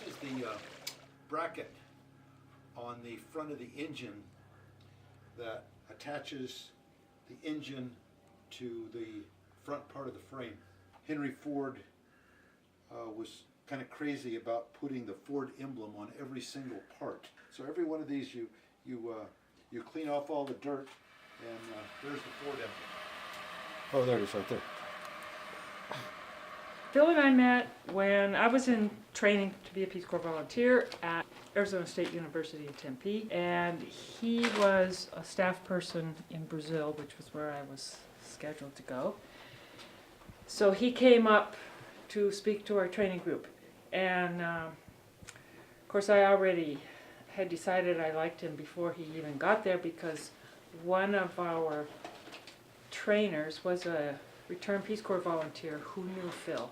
is the bracket on the front of the engine that attaches the engine to the front part of the frame. Henry Ford was kind of crazy about putting the Ford emblem on every single part. So every one of these you clean off all the dirt, and there's the Ford emblem. Oh, there it is right there. Phil and I met when I was in training to be a Peace Corps volunteer at Arizona State University in Tempe, and he was a staff person in Brazil, which was where I was scheduled to go. So he came up to speak to our training group, and of course I already had decided I liked him before he even got there, because one of our trainers was a returned Peace Corps volunteer who knew Phil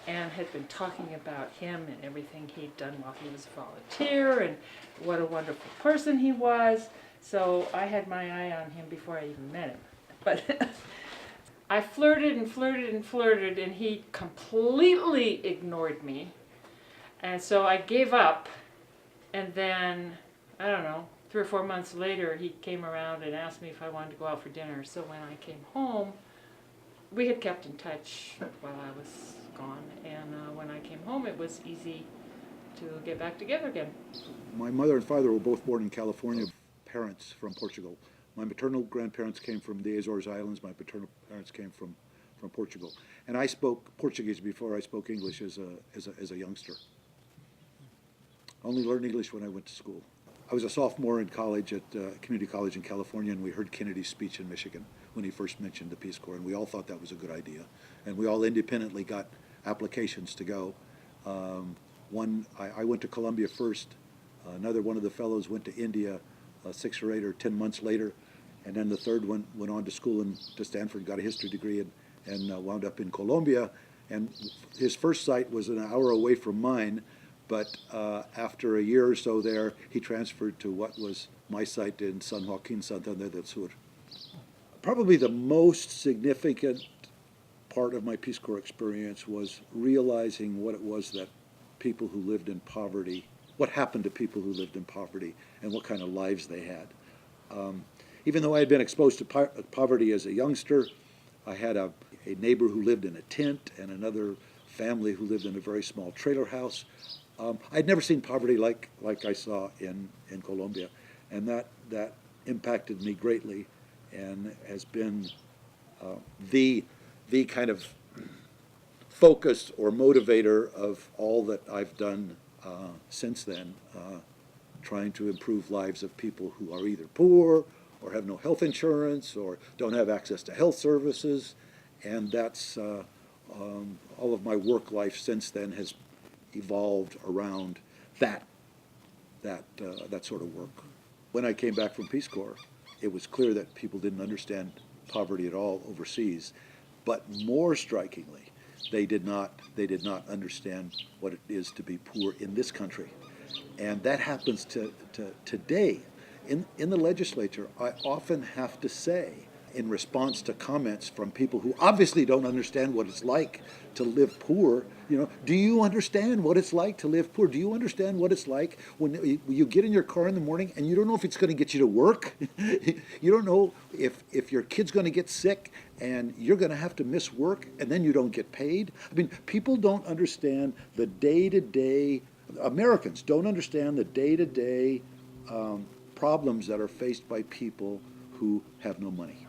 and had been talking about him and everything he'd done while he was a volunteer and what a wonderful person he was. So I had my eye on him before I even met him. But I flirted and flirted and flirted, and he completely ignored me. And so I gave up, and then, I don't know, 3 or 4 months later, he came around and asked me if I wanted to go out for dinner. So when I came home, we had kept in touch while I was gone, and when I came home, it was easy to get back together again. My mother and father were both born in California, parents from Portugal. My maternal grandparents came from the Azores Islands, my paternal parents came from Portugal. And I spoke Portuguese before I spoke English as a youngster. I only learned English when I went to school. I was a sophomore in college at community college in California, and we heard Kennedy's speech in Michigan when he first mentioned the Peace Corps, and we all thought that was a good idea. And we all independently got applications to go. I went to Colombia first. Another one of the fellows went to India 6 or 8 or 10 months later, and then the third one went on to school to Stanford, got a history degree, and wound up in Colombia. And his first site was an hour away from mine, but after a year or so there, he transferred to what was my site in San Joaquin, Santander del Sur. Probably the most significant part of my Peace Corps experience was realizing what it was that people who lived in poverty, what happened to people who lived in poverty, and what kind of lives they had. Even though I had been exposed to poverty as a youngster, I had a neighbor who lived in a tent and another family who lived in a very small trailer house. I'd never seen poverty like I saw in Colombia, and that impacted me greatly, and has been the kind of focus or motivator of all that I've done since then, trying to improve lives of people who are either poor or have no health insurance or don't have access to health services, and that's all of my work life since then has evolved around that sort of work. When I came back from Peace Corps, it was clear that people didn't understand poverty at all overseas, but more strikingly, they did not understand what it is to be poor in this country. And that happens to today. In the legislature, I often have to say, in response to comments from people who obviously don't understand what it's like to live poor, do you understand what it's like to live poor? Do you understand what it's like when you get in your car in the morning and you don't know if it's going to get you to work? You don't know if your kid's going to get sick and you're going to have to miss work and then you don't get paid. I mean, people don't understand the day-to-day, Americans don't understand the day-to-day problems that are faced by people who have no money.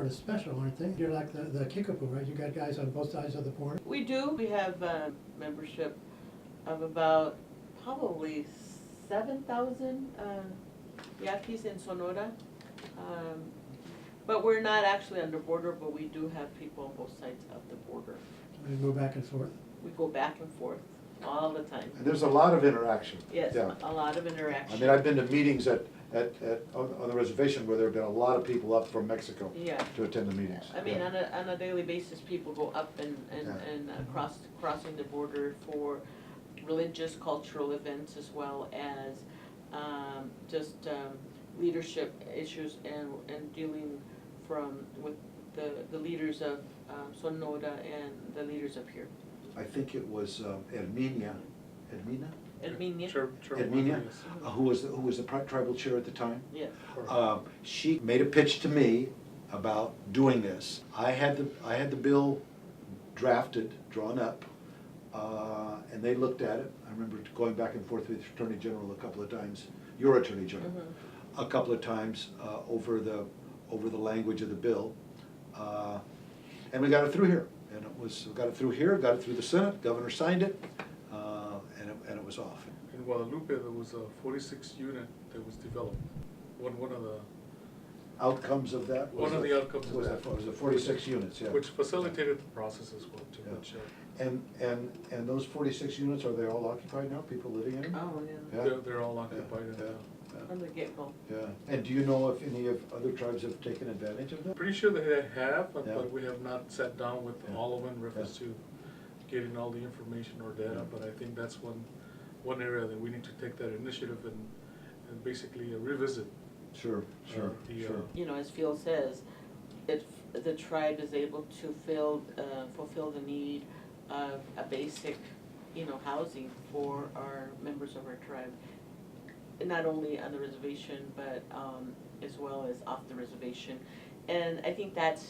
is special, aren't they? You're like the Kickapoo, right? You got guys on both sides of the border. We do. We have membership of about probably 7,000 Yaquis in Sonora. But we're not actually on the border, but we do have people on both sides of the border. You go back and forth. We go back and forth all the time. And there's a lot of interaction. Yes, Yeah. a lot of interaction. I mean, I've been to meetings on the reservation where there have been a lot of people up from Mexico Yeah. to attend the meetings. I mean, Yeah. on a daily basis, people go up and crossing the border for religious, cultural events as well as leadership issues and dealing with the leaders of Sonora and the leaders up here. I think it was Herminia, Erminia? Herminia, who was the tribal chair at the time. Yes. She made a pitch to me about doing this. I had the bill drawn up, and they looked at it. I remember going back and forth with Attorney General a couple of times, your Attorney General, a couple of times over the language of the bill, and we got it through here. And we got it through here, got it through the Senate, governor signed it, and it was off. In Guadalupe, there was a 46 unit that was developed. One of the, Outcomes of that was One of the outcomes of was that. was the 46 units, yeah. which facilitated the process as well too, Yeah. which, And those 46 units, are they all occupied now, people living in them? Oh, yeah, Yeah. they're all occupied. Yeah, And, yeah, from the get-go. yeah. And do you know if any of other tribes have taken advantage of that? Pretty sure they have, Yeah. but we have not sat down with Yeah. all of them in reference to getting all the information or data, Yeah. but I think that's one area that we need to take that initiative and basically revisit. Sure, sure, the, sure. You know, as Phil says, the tribe is able to fulfill the need of a basic, housing for our members of our tribe. Not only on the reservation, but as well as off the reservation. And I think that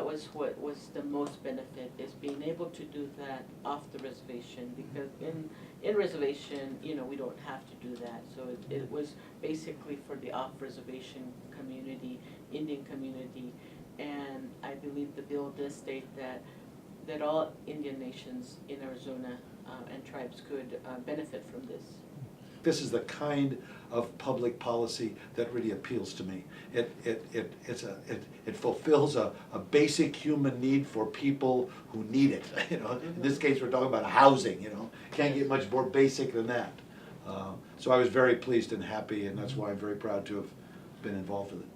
was what was the most benefit, is being able to do that off the reservation, because in reservation, we don't have to do that. So it was basically for the off-reservation community, Indian community, and I believe the bill does state that all Indian nations in Arizona and tribes could benefit from this. This is the kind of public policy that really appeals to me. It fulfills a basic human need for people who need it. In this case, we're talking about housing. Can't get much more basic than that. So I was very pleased and happy, and that's why I'm very proud to have been involved with it.